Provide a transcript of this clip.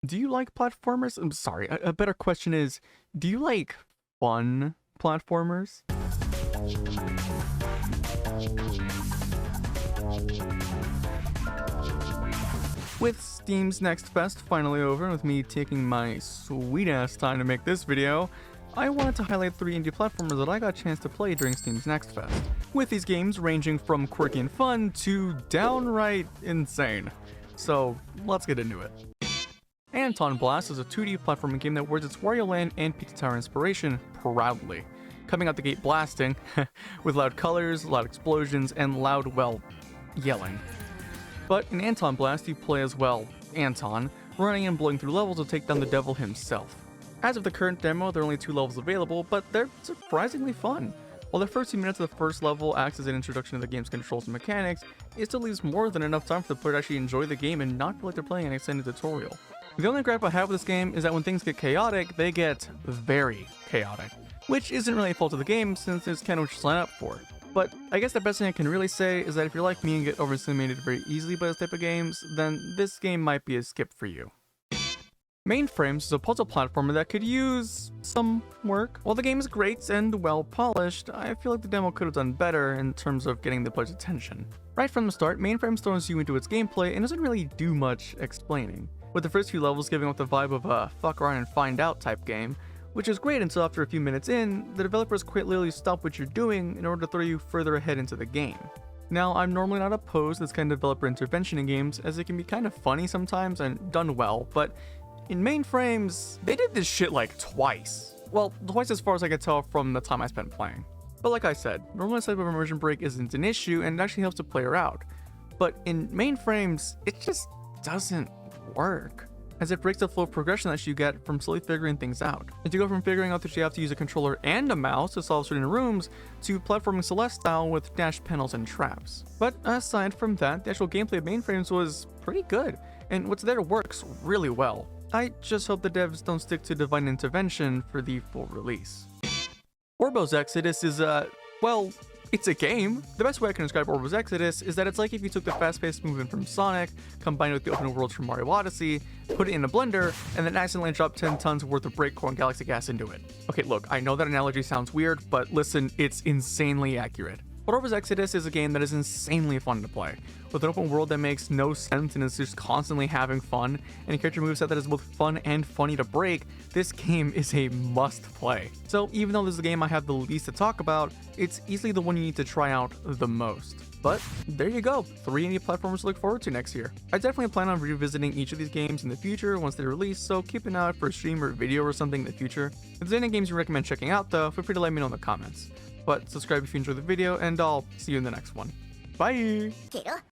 Do you like platformers? I'm sorry, a better question is, do you like fun platformers? With Steam's Next Fest finally over, and with me taking my sweet ass time to make this video, I wanted to highlight 3 indie platformers that I got a chance to play during Steam's Next Fest, with these games ranging from quirky and fun to downright insane. So let's get into it. Anton Blast is a 2D platforming game that wears its Wario Land and Pizza Tower inspiration proudly, coming out the gate blasting, with loud colors, loud explosions, and loud, well, yelling. But in Anton Blast, you play as, well, Anton, running and blowing through levels to take down the devil himself. As of the current demo, there are only 2 levels available, but they're surprisingly fun. While the first few minutes of the first level acts as an introduction to the game's controls and mechanics, it still leaves more than enough time for the player to actually enjoy the game and not feel like they're playing an extended tutorial. The only gripe I have with this game is that when things get chaotic, they get very chaotic, which isn't really a fault of the game since it's kind of what you sign up for. But I guess the best thing I can really say is that if you're like me and get overstimulated very easily by this type of games, then this game might be a skip for you. Mainframes is a puzzle platformer that could use some work. While the game is great and well polished, I feel like the demo could have done better in terms of getting the player's attention. Right from the start, Mainframes throws you into its gameplay and doesn't really do much explaining, with the first few levels giving off the vibe of a fuck around and find out type game, which is great until after a few minutes in, the developers quite literally stop what you're doing in order to throw you further ahead into the game. Now, I'm normally not opposed to this kind of developer intervention in games, as it can be kind of funny sometimes and done well, but in Mainframes, they did this shit like twice. Well, twice as far as I could tell from the time I spent playing. But like I said, normally this type of immersion break isn't an issue and it actually helps the player out. But in Mainframes, it just doesn't work, as it breaks the flow of progression that you get from slowly figuring things out. And to go from figuring out that you have to use a controller and a mouse to solve certain rooms, to platforming Celeste style with dash panels and traps. But aside from that, the actual gameplay of Mainframes was pretty good, and what's there works really well. I just hope the devs don't stick to divine intervention for the full release. Orbo's Exodus is well, it's a game. The best way I can describe Orbo's Exodus is that it's like if you took the fast-paced movement from Sonic, combined with the open worlds from Mario Odyssey, put it in a blender, and then accidentally dropped 10 tons worth of Breakcore Galaxy gas into it. Okay, look, I know that analogy sounds weird, but listen, it's insanely accurate. Orbo's Exodus is a game that is insanely fun to play, with an open world that makes no sense and is just constantly having fun, and a character moveset that is both fun and funny to break. This game is a must play. So even though this is the game I have the least to talk about, it's easily the one you need to try out the most. But there you go, 3 indie platformers to look forward to next year. I definitely plan on revisiting each of these games in the future once they release, so keep an eye out for a stream or video or something in the future. If there's any games you recommend checking out though, feel free to let me know in the comments. But subscribe if you enjoyed the video, and I'll see you in the next one. Bye!